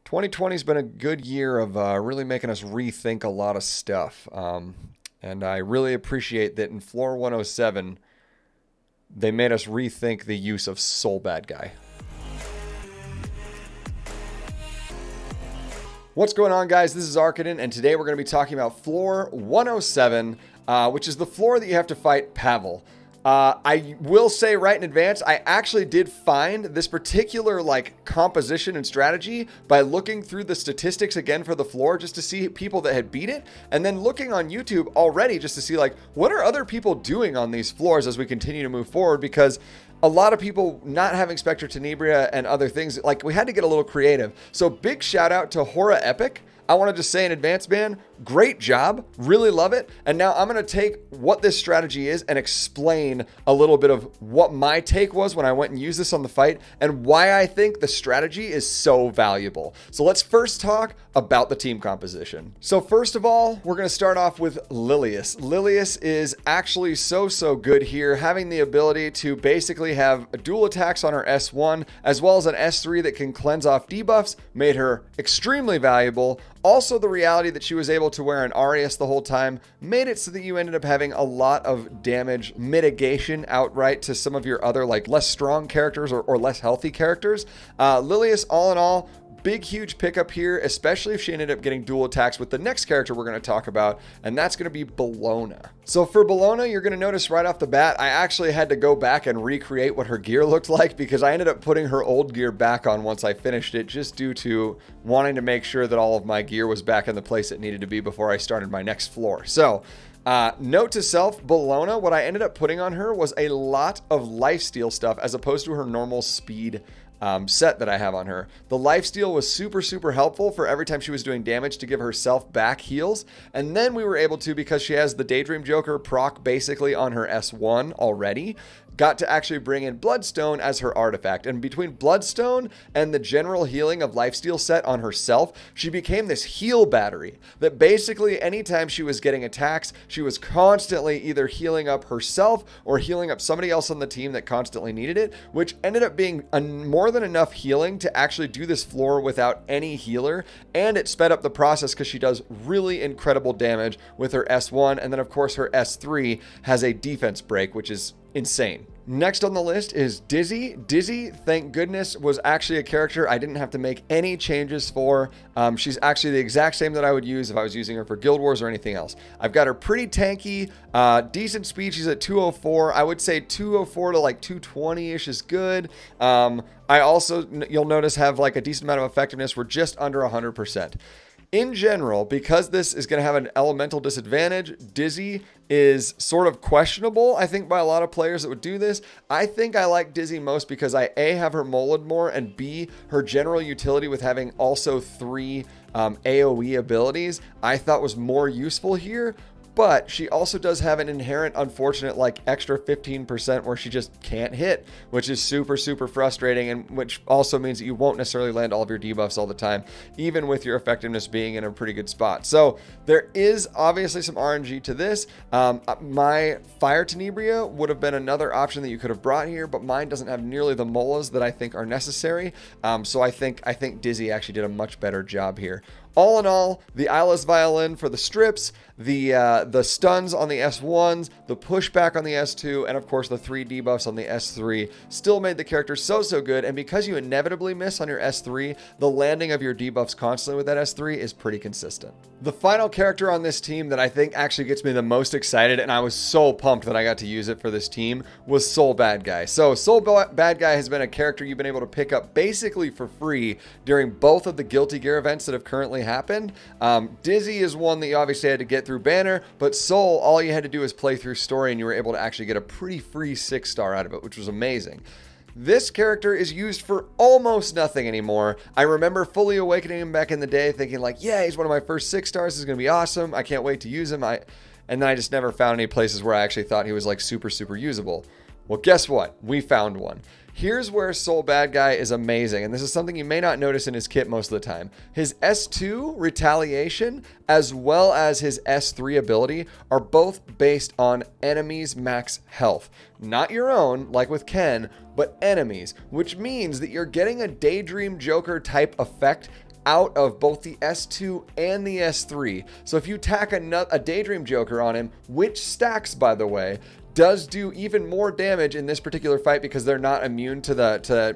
2020's been a good year of really making us rethink a lot of stuff. And I really appreciate that in Floor 107, they made us rethink the use of Sol Badguy. What's going on, guys? This is Arkaden, and today we're going to be talking about Floor 107, which is the floor that you have to fight Pavel. I will say right in advance, I actually did find this particular composition and strategy by looking through the statistics again for the floor just to see people that had beat it, and then looking on YouTube already just to see what are other people doing on these floors as we continue to move forward, because a lot of people not having Spectre Tenebria and other things, we had to get a little creative. So big shout out to Hora Epic. I wanted to say in advance, man, great job. Really love it. And now I'm going to take what this strategy is and explain a little bit of what my take was when I went and used this on the fight and why I think the strategy is so valuable. So let's first talk about the team composition. So first of all, we're going to start off with Lilias. Lilias is actually so good here, having the ability to basically have dual attacks on her S1 as well as an S3 that can cleanse off debuffs, made her extremely valuable. Also, the reality that she was able to wear an Arius the whole time made it so that you ended up having a lot of damage mitigation outright to some of your other less strong characters or less healthy characters. Lilias, all in all, big, huge pickup here, especially if she ended up getting dual attacks with the next character we're going to talk about, and that's going to be Bellona. So for Bellona, you're going to notice right off the bat, I actually had to go back and recreate what her gear looked like because I ended up putting her old gear back on once I finished it, just due to wanting to make sure that all of my gear was back in the place it needed to be before I started my next floor. So note to self, Bellona, what I ended up putting on her was a lot of lifesteal stuff as opposed to her normal speed set that I have on her. The lifesteal was super helpful for every time she was doing damage to give herself back heals. And then we were able to, because she has the Daydream Joker proc basically on her S1 already, got to actually bring in Bloodstone as her artifact. And between Bloodstone and the general healing of lifesteal set on herself, she became this heal battery that basically anytime she was getting attacks, she was constantly either healing up herself or healing up somebody else on the team that constantly needed it, which ended up being more than enough healing to actually do this floor without any healer. And it sped up the process because she does really incredible damage with her S1. And then of course her S3 has a defense break, which is insane. Next on the list is Dizzy. Dizzy, thank goodness, was actually a character I didn't have to make any changes for. She's actually the exact same that I would use if I was using her for Guild Wars or anything else. I've got her pretty tanky, decent speed. She's at 204. I would say 204 to 220-ish is good. I also, you'll notice, have a decent amount of effectiveness. We're just under 100%. In general, because this is going to have an elemental disadvantage, Dizzy is sort of questionable, I think, by a lot of players that would do this. I think I like Dizzy most because I A, have her molded more, and B, her general utility with having also 3 AoE abilities I thought was more useful here. But she also does have an inherent unfortunate extra 15% where she just can't hit, which is super frustrating, and which also means that you won't necessarily land all of your debuffs all the time, even with your effectiveness being in a pretty good spot. So there is obviously some RNG to this. My Fire Tenebria would have been another option that you could have brought here, but mine doesn't have nearly the molas that I think are necessary. So I think Dizzy actually did a much better job here. All in all, the Eyeless Violin for the strips, the stuns on the S1s, the pushback on the S2, and of course the 3 debuffs on the S3 still made the character so good. And because you inevitably miss on your S3, the landing of your debuffs constantly with that S3 is pretty consistent. The final character on this team that I think actually gets me the most excited, and I was so pumped that I got to use it for this team, was Sol Badguy. So Sol Badguy has been a character you've been able to pick up basically for free during both of the Guilty Gear events that have currently happened. Dizzy is one that you obviously had to get through banner, but Sol, all you had to do is play through story and you were able to actually get a pretty free 6-star out of it, which was amazing. This character is used for almost nothing anymore. I remember fully awakening him back in the day thinking yeah, he's one of my first 6 stars. This is going to be awesome. I can't wait to use him. And then I just never found any places where I actually thought he was super usable. Well, guess what? We found one. Here's where Sol Badguy is amazing, and this is something you may not notice in his kit most of the time. His S2 retaliation as well as his S3 ability are both based on enemies' max health. Not your own, like with Ken, but enemies, which means that you're getting a Daydream Joker type effect out of both the S2 and the S3. So if you tack a Daydream Joker on him, which stacks, by the way, does do even more damage in this particular fight because they're not immune to the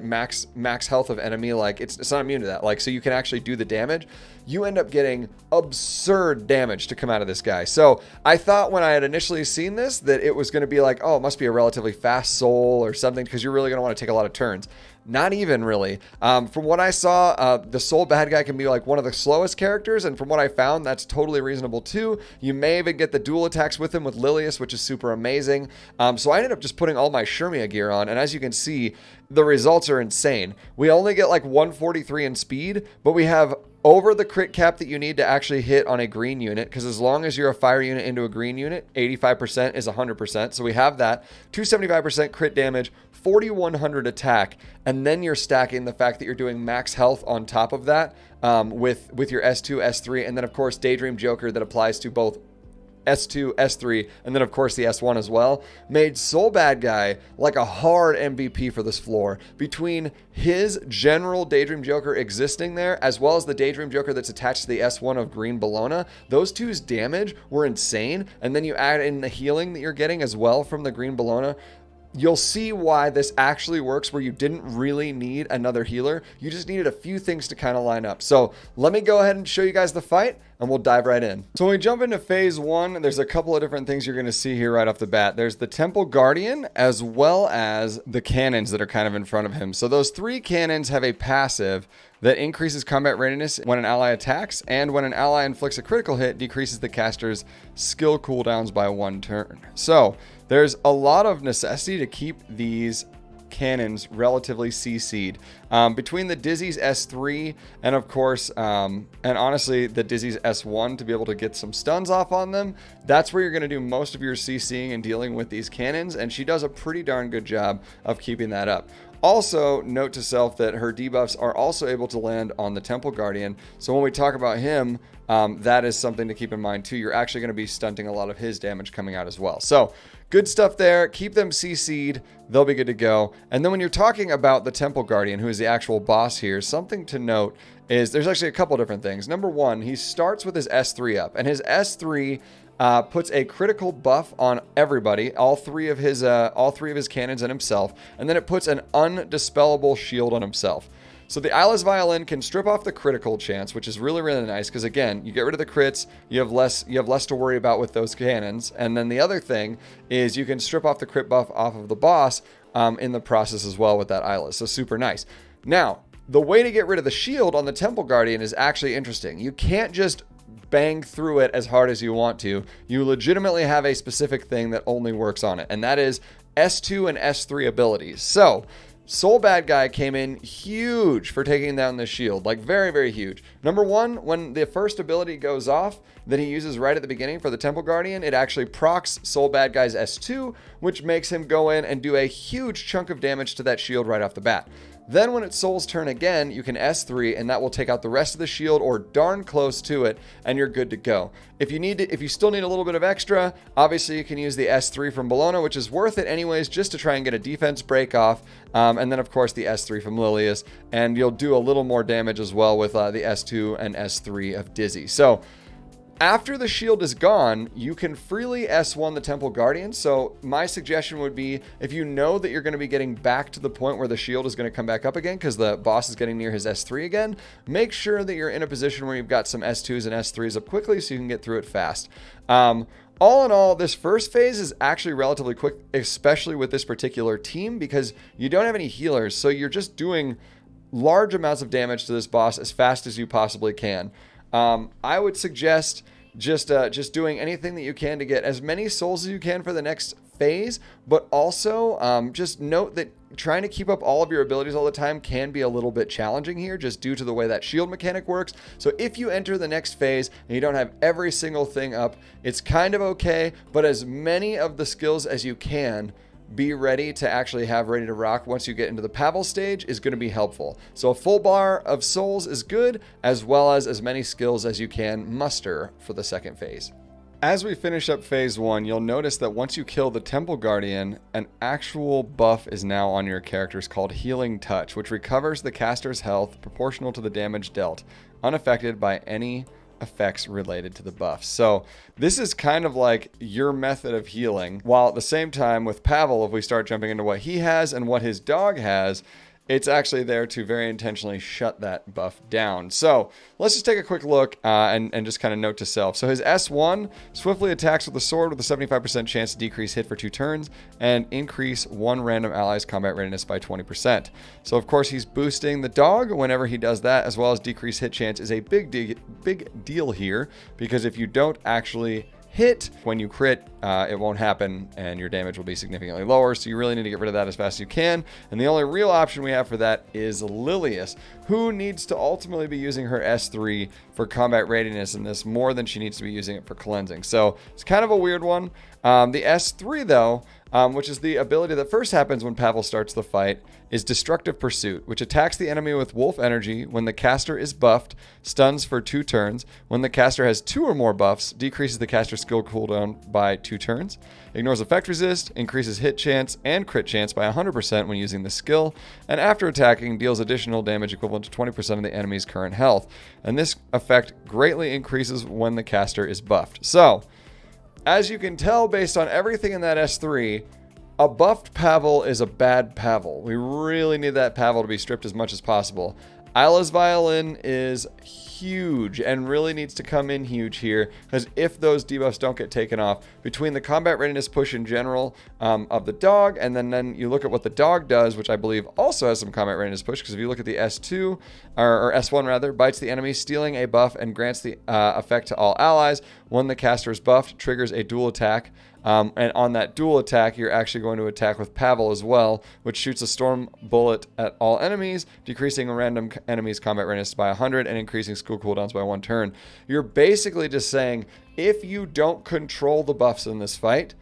max health of enemy. Like it's not immune to that. Like, so you can actually do the damage. You end up getting absurd damage to come out of this guy. So I thought when I had initially seen this that it was going to be like, oh, it must be a relatively fast soul or something because you're really going to want to take a lot of turns. Not even really. From what I saw, the Sol Badguy can be like one of the slowest characters, and from what I found, that's totally reasonable too. You may even get the dual attacks with him with Lilias, which is super amazing. So I ended up just putting all my Shermia gear on, and as you can see, the results are insane. We only get like 143 in speed, but we have over the crit cap that you need to actually hit on a green unit, because as long as you're a fire unit into a green unit, 85% is 100%. So we have that. 275% crit damage, 4,100 attack, and then you're stacking the fact that you're doing max health on top of that with your S2, S3, and then of course Daydream Joker that applies to both S2, S3, and then of course the S1 as well, made Sol Badguy like a hard MVP for this floor. Between his general Daydream Joker existing there, as well as the Daydream Joker that's attached to the S1 of Green Bellona, those two's damage were insane, and then you add in the healing that you're getting as well from the Green Bellona. You'll see why this actually works where you didn't really need another healer. You just needed a few things to kind of line up. So let me go ahead and show you guys the fight and we'll dive right in. So when we jump into phase one, there's a couple of different things you're going to see here right off the bat. There's the Temple Guardian as well as the cannons that are kind of in front of him. So those three cannons have a passive that increases combat readiness when an ally attacks, and when an ally inflicts a critical hit, decreases the caster's skill cooldowns by 1 turn. So there's a lot of necessity to keep these cannons relatively CC'd. Between the Dizzy's S3 and of course, and honestly the Dizzy's S1 to be able to get some stuns off on them, that's where you're going to do most of your CCing and dealing with these cannons, and she does a pretty darn good job of keeping that up. Also, note to self that her debuffs are also able to land on the Temple Guardian. So when we talk about him, that is something to keep in mind too. You're actually going to be stunting a lot of his damage coming out as well. So good stuff there. Keep them CC'd. They'll be good to go. And then when you're talking about the Temple Guardian, who is the actual boss here, something to note is there's actually a couple different things. Number one, he starts with his S3 up, and his S3 puts a critical buff on everybody, all three of his cannons and himself, and then it puts an undispellable shield on himself. So the Eyeless Violin can strip off the critical chance, which is really, really nice because again, you get rid of the crits, you have less to worry about with those cannons. And then the other thing is you can strip off the crit buff off of the boss in the process as well with that Eyeless. So super nice. Now, the way to get rid of the shield on the Temple Guardian is actually interesting. You can't just bang through it as hard as you want to. You legitimately have a specific thing that only works on it, and that is S2 and S3 abilities. So Sol Badguy came in huge for taking down the shield, like very, very huge. Number one, when the first ability goes off that he uses right at the beginning for the Temple Guardian, it actually procs Sol Badguy's S2, which makes him go in and do a huge chunk of damage to that shield right off the bat. Then when it's Sol's turn again, you can S3 and that will take out the rest of the shield or darn close to it, and you're good to go. If you still need a little bit of extra, obviously you can use the S3 from Bellona, which is worth it anyways, just to try and get a defense break off. And then of course the S3 from Lilias, and you'll do a little more damage as well with the S2 and S3 of Dizzy. So after the shield is gone, you can freely S1 the Temple Guardian. So my suggestion would be, if you know that you're going to be getting back to the point where the shield is going to come back up again because the boss is getting near his S3 again, make sure that you're in a position where you've got some S2s and S3s up quickly so you can get through it fast. All in all, this first phase is actually relatively quick, especially with this particular team, because you don't have any healers. So you're just doing large amounts of damage to this boss as fast as you possibly can. I would suggest just doing anything that you can to get as many souls as you can for the next phase, but also just note that trying to keep up all of your abilities all the time can be a little bit challenging here just due to the way that shield mechanic works. So if you enter the next phase and you don't have every single thing up, it's kind of okay, but as many of the skills as you can be ready to actually have ready to rock once you get into the Pavel stage is going to be helpful. So a full bar of souls is good, as well as many skills as you can muster for the second phase. As we finish up phase 1, you'll notice that once you kill the Temple Guardian, an actual buff is now on your characters called Healing Touch, which recovers the caster's health proportional to the damage dealt, unaffected by any effects related to the buff. So this is kind of like your method of healing, while at the same time with Pavel, if we start jumping into what he has and what his dog has, it's actually there to very intentionally shut that buff down. So let's just take a quick look and just kind of note to self. So his S1 swiftly attacks with the sword with a 75% chance to decrease hit for 2 turns and increase one random ally's combat readiness by 20%. So of course he's boosting the dog whenever he does that, as well as decrease hit chance is a big deal here, because if you don't actually hit when you crit, it won't happen and your damage will be significantly lower. So you really need to get rid of that as fast as you can. And the only real option we have for that is Lilias, who needs to ultimately be using her S3 for combat readiness in this more than she needs to be using it for cleansing. So it's kind of a weird one. The S3 though, which is the ability that first happens when Pavel starts the fight, is Destructive Pursuit, which attacks the enemy with wolf energy when the caster is buffed, stuns for 2 turns. When the caster has 2 or more buffs, decreases the caster's skill cooldown by 2 turns. Ignores effect resist, increases hit chance and crit chance by 100% when using the skill, and after attacking, deals additional damage equivalent to 20% of the enemy's current health. And this effect greatly increases when the caster is buffed. So, as you can tell based on everything in that S3, a buffed Pavel is a bad Pavel. We really need that Pavel to be stripped as much as possible. Isla's Violin is huge and really needs to come in huge here, because if those debuffs don't get taken off, between the combat readiness push in general of the dog, and then you look at what the dog does, which I believe also has some combat readiness push, because if you look at the S2, or S1 rather, bites the enemy, stealing a buff and grants the effect to all allies. When the caster is buffed, triggers a dual attack. And on that dual attack, you're actually going to attack with Pavel as well, which shoots a storm bullet at all enemies, decreasing a random enemy's combat readiness by 100 and increasing skill cooldowns by 1 turn. You're basically just saying, if you don't control the buffs in this fight,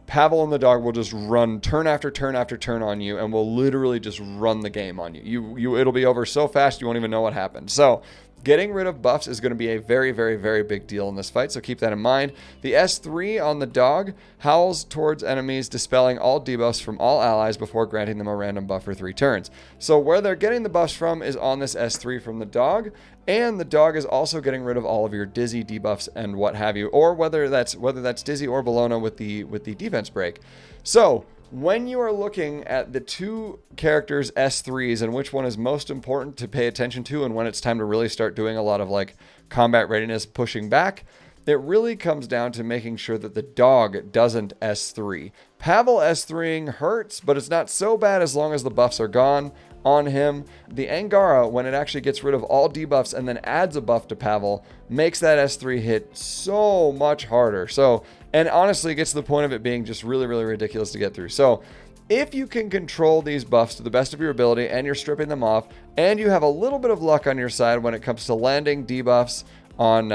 Pavel and the dog will just run turn after turn after turn on you and will literally just run the game on you. It'll be over so fast you won't even know what happened. So getting rid of buffs is going to be a very, very, very big deal in this fight, so keep that in mind. The S3 on the dog howls towards enemies, dispelling all debuffs from all allies before granting them a random buff for 3 turns. So where they're getting the buffs from is on this S3 from the dog, and the dog is also getting rid of all of your dizzy debuffs and what have you, or whether that's dizzy or Bellona with the defense break. So when you are looking at the 2 characters S3s and which one is most important to pay attention to, and when it's time to really start doing a lot of like combat readiness pushing back, it really comes down to making sure that the dog doesn't S3. Pavel S3ing hurts, but it's not so bad as long as the buffs are gone on him. The Angara, when it actually gets rid of all debuffs and then adds a buff to Pavel, makes that S3 hit so much harder. So, and honestly, it gets to the point of it being just really, really ridiculous to get through. So if you can control these buffs to the best of your ability and you're stripping them off, and you have a little bit of luck on your side when it comes to landing debuffs on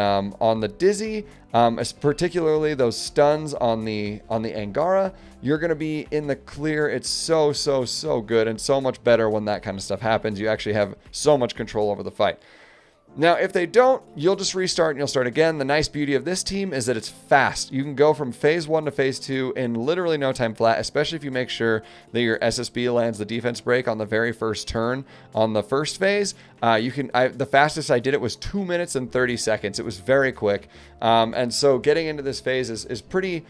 the dizzy, particularly those stuns on the Angara, you're going to be in the clear. It's so good and so much better when that kind of stuff happens. You actually have so much control over the fight. Now, if they don't, you'll just restart and you'll start again. The nice beauty of this team is that it's fast. You can go from phase 1 to phase 2 in literally no time flat, especially if you make sure that your SSB lands the defense break on the very first turn on the first phase. The fastest I did it was 2 minutes and 30 seconds. It was very quick. And so getting into this phase is pretty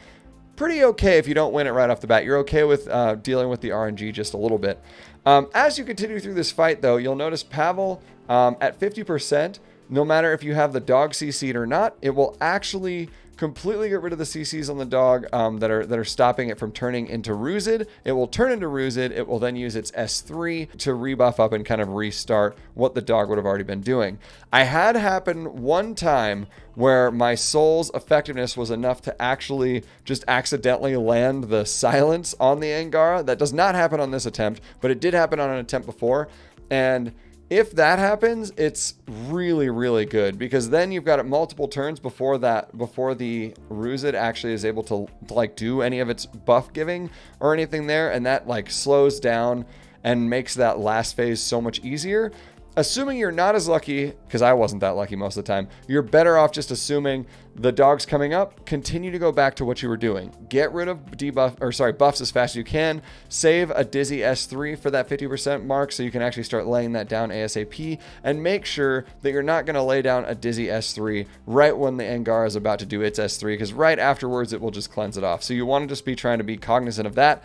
okay if you don't win it right off the bat. You're okay with dealing with the RNG just a little bit. As you continue through this fight, though, you'll notice Pavel at 50%, no matter if you have the dog CC'd or not, it will actually completely get rid of the CCs on the dog that are stopping it from turning into Rused. It will turn into Rused. It will then use its S3 to rebuff up and kind of restart what the dog would have already been doing. I had happen one time where my soul's effectiveness was enough to actually just accidentally land the silence on the Angara. That does not happen on this attempt, but it did happen on an attempt before. And if that happens, it's really, really good, because then you've got it multiple turns before the Rused actually is able to like do any of its buff giving or anything there, and that like slows down and makes that last phase so much easier. assuming you're not as lucky, because I wasn't that lucky most of the time, you're better off just assuming the dog's coming up. Continue to go back to what you were doing. Get rid of buffs as fast as you can. Save a Dizzy S3 for that 50% mark so you can actually start laying that down ASAP. And make sure that you're not going to lay down a Dizzy S3 right when the Angara is about to do its S3, because right afterwards it will just cleanse it off. So you want to just be trying to be cognizant of that.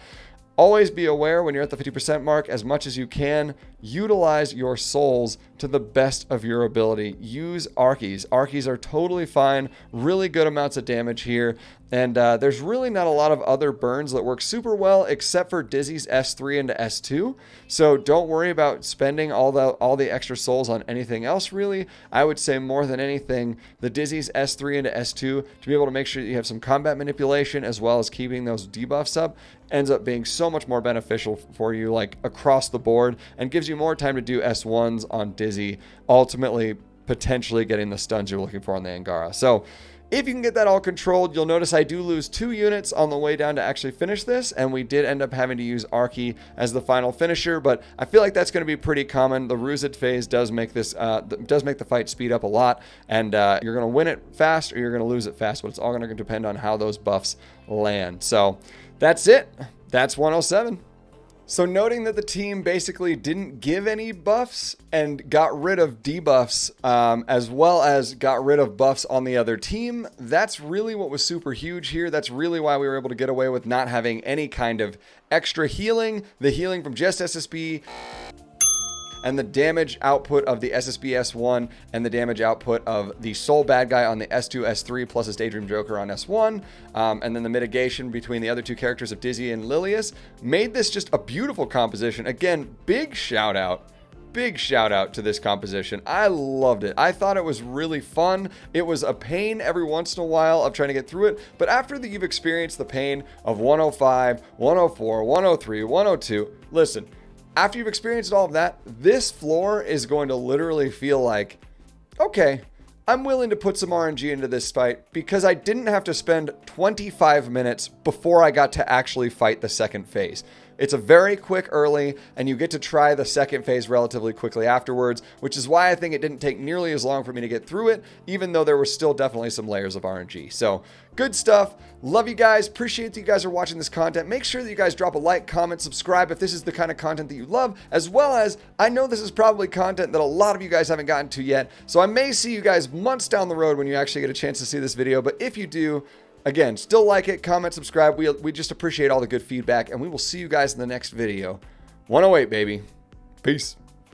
Always be aware when you're at the 50% mark, as much as you can, utilize your souls to the best of your ability. Use Archies. Archies are totally fine. Really good amounts of damage here. And there's really not a lot of other burns that work super well except for Dizzy's S3 into S2. So don't worry about spending all the extra souls on anything else, really. I would say more than anything, the Dizzy's S3 into S2 to be able to make sure that you have some combat manipulation as well as keeping those debuffs up ends up being so much more beneficial for you, like across the board, and gives you more time to do S1s on Dizzy, ultimately potentially getting the stuns you're looking for on the Angara. So if you can get that all controlled, you'll notice I do lose 2 units on the way down to actually finish this, and we did end up having to use Archie as the final finisher, but I feel like that's going to be pretty common. The Ruzit phase does make this does make the fight speed up a lot, and you're going to win it fast or you're going to lose it fast, but it's all going to depend on how those buffs land. So that's it. That's 107. So noting that the team basically didn't give any buffs and got rid of debuffs, as well as got rid of buffs on the other team, that's really what was super huge here. That's really why we were able to get away with not having any kind of extra healing. The healing from just SSB and the damage output of the SSB S1 and the damage output of the Sol Badguy on the S2, S3, plus his Daydream Joker on S1, and then the mitigation between the other 2 characters of Dizzy and Lilias made this just a beautiful composition. Again, big shout out to this composition. I loved it. I thought it was really fun. It was a pain every once in a while of trying to get through it, but after you've experienced the pain of 105, 104, 103, 102, listen, after you've experienced all of that, this floor is going to literally feel like, okay, I'm willing to put some RNG into this fight because I didn't have to spend 25 minutes before I got to actually fight the second phase. It's a very quick early, and you get to try the second phase relatively quickly afterwards, which is why I think it didn't take nearly as long for me to get through it, even though there were still definitely some layers of RNG. So good stuff. Love you guys. Appreciate that you guys are watching this content. Make sure that you guys drop a like, comment, subscribe if this is the kind of content that you love, as well as I know this is probably content that a lot of you guys haven't gotten to yet. So I may see you guys months down the road when you actually get a chance to see this video, but if you do, again, still like it, comment, subscribe. We just appreciate all the good feedback, and we will see you guys in the next video. 108, baby. Peace.